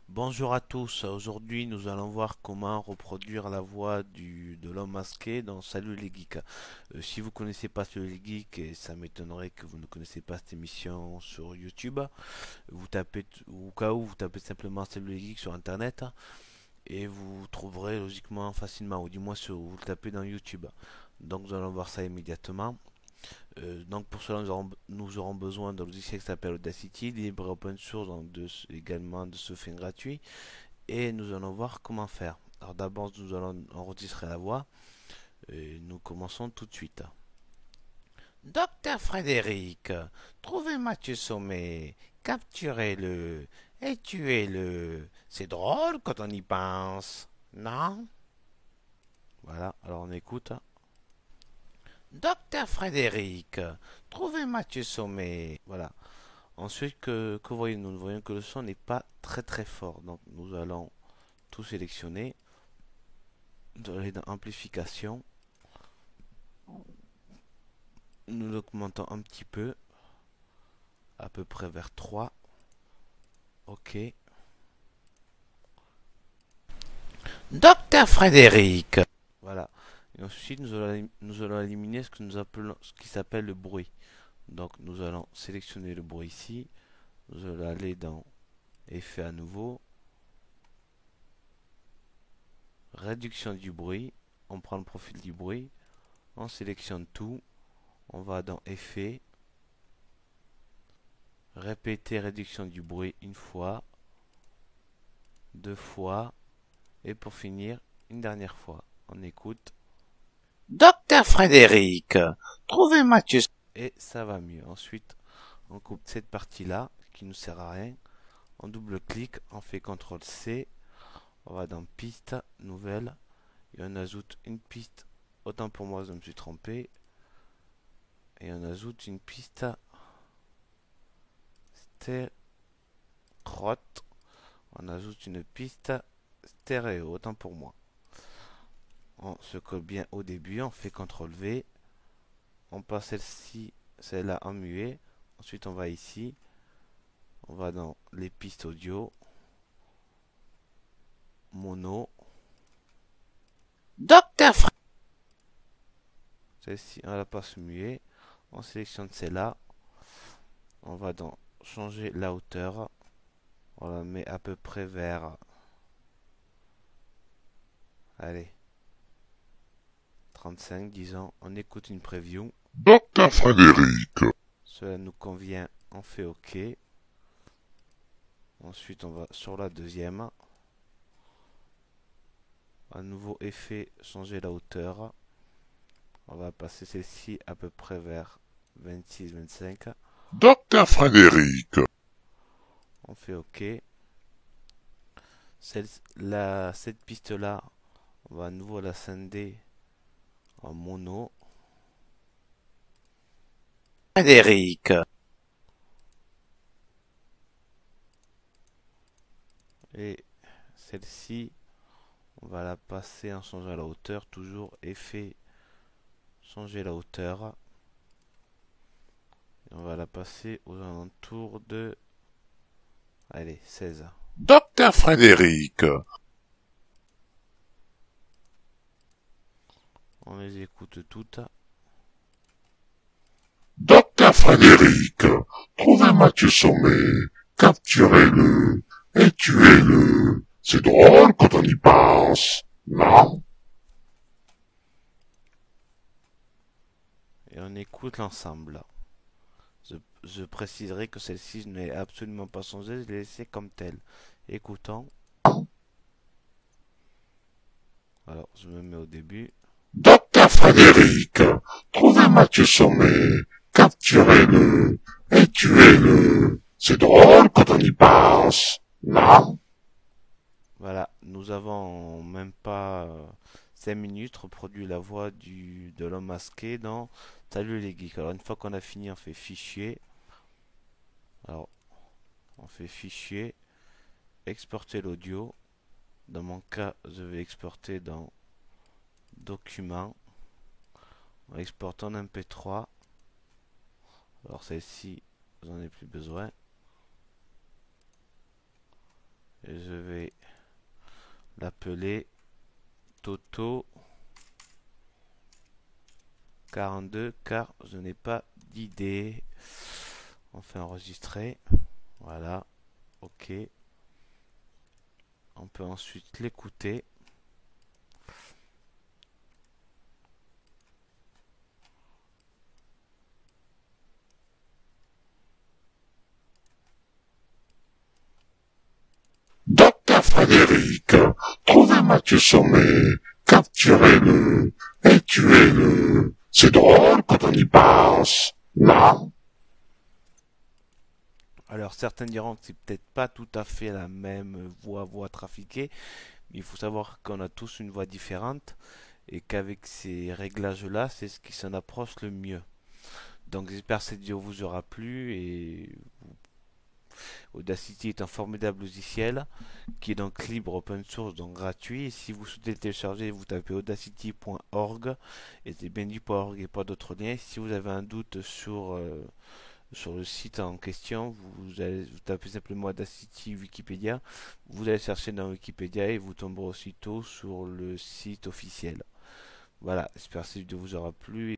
Bonjour à tous, aujourd'hui nous allons voir comment reproduire la voix de l'homme masqué dans Salut les geeks. Si vous connaissez pas Salut les geeks, et ça m'étonnerait que vous ne connaissez pas cette émission sur YouTube, vous tapez, au cas où vous tapez simplement Salut les geeks sur internet et vous trouverez logiquement facilement, ou du moins vous le tapez dans YouTube. Donc nous allons voir ça immédiatement. Donc pour cela nous aurons besoin d'un logiciel qui s'appelle Audacity, libre et open source, donc également de ce fin gratuit. Et nous allons voir comment faire. Alors d'abord, nous allons enregistrer la voix et nous commençons tout de suite. Docteur Frédéric, trouvez Mathieu Sommet, capturez-le et tuez-le. C'est drôle quand on y pense, non? Voilà, alors on écoute. Docteur Frédéric, trouvez Mathieu Sommet. Voilà. Ensuite, que voyons-nous? Nous voyons que le son n'est pas très très fort. Donc nous allons tout sélectionner. Aller dans Amplification. Nous l'augmentons un petit peu, à peu près vers 3. Ok. Docteur Frédéric. Voilà. Et ensuite, nous allons éliminer ce qui s'appelle le bruit. Donc, nous allons sélectionner le bruit ici. Nous allons aller dans Effet à nouveau. Réduction du bruit. On prend le profil du bruit. On sélectionne tout. On va dans Effet. Répéter réduction du bruit une fois. Deux fois. Et pour finir, une dernière fois. On écoute. Docteur Frédéric, trouvez Mathieu. Et ça va mieux. Ensuite, on coupe cette partie-là qui ne nous sert à rien. On double-clique, on fait CTRL-C. On va dans Piste, Nouvelle. Et on ajoute une piste. Autant pour moi, je me suis trompé. Et on ajoute une piste stéréo. On ajoute une piste stéréo. Autant pour moi. On se colle bien au début. On fait CTRL-V. On passe celle-là en muet. Ensuite, on va ici. On va dans les pistes audio. Mono. Docteur Fr. Celle-ci, on la passe muet. On sélectionne celle-là. On va dans changer la hauteur. On la met à peu près vers. Allez. 35, disons. On écoute une preview. Docteur Frédéric, Cela nous convient. On fait OK. Ensuite, on va sur la deuxième. Un nouveau effet, changer la hauteur. On va passer celle-ci à peu près vers 26-25. Docteur Frédéric, On fait OK. Cette piste-là, on va à nouveau la scinder en mono. Frédéric. Et celle-ci, on va la passer en changeant la hauteur. Toujours effet, changer la hauteur. Et on va la passer aux alentours de, allez, 16. Docteur Frédéric, On les écoute toutes. Docteur Frédéric, trouvez Mathieu Sommet, capturez-le et tuez-le. C'est drôle quand on y pense, non? Et on écoute l'ensemble. Je préciserai que celle-ci, je n'ai absolument pas changé, je l'ai laissée comme telle. Écoutons. Alors, je me mets au début. Docteur Frédéric, trouvez Mathieu Sommet, capturez-le et tuez-le. C'est drôle quand on y pense, non? Voilà, nous avons même pas 5 minutes reproduit la voix de l'homme masqué dans Salut les geeks. Alors, une fois qu'on a fini, on fait fichier. Alors, on fait fichier, exporter l'audio. Dans mon cas, je vais exporter dans Documents. On exporte en MP3. Alors, celle-ci, j'en ai plus besoin. Et je l'appeler Toto 42 car je n'ai pas d'idée. On fait enregistrer. Voilà. Ok. On peut ensuite l'écouter. Docteur Frédéric, trouvez Mathieu Sommet, capturez-le et tuez-le. C'est drôle quand on y pense, non? Alors certains diront que c'est peut-être pas tout à fait la même voix trafiquée, mais il faut savoir qu'on a tous une voix différente et qu'avec ces réglages-là, c'est ce qui s'en approche le mieux. Donc j'espère que cette vidéo vous aura plu et Audacity est un formidable logiciel qui est donc libre, open source, donc gratuit. Et si vous souhaitez le télécharger, vous tapez audacity.org et c'est bien dit .org et pas d'autres liens. Si vous avez un doute sur le site en question, vous tapez simplement Audacity Wikipédia, vous allez chercher dans Wikipédia et vous tomberez aussitôt sur le site officiel. Voilà, j'espère que cette vidéo vous aura plu.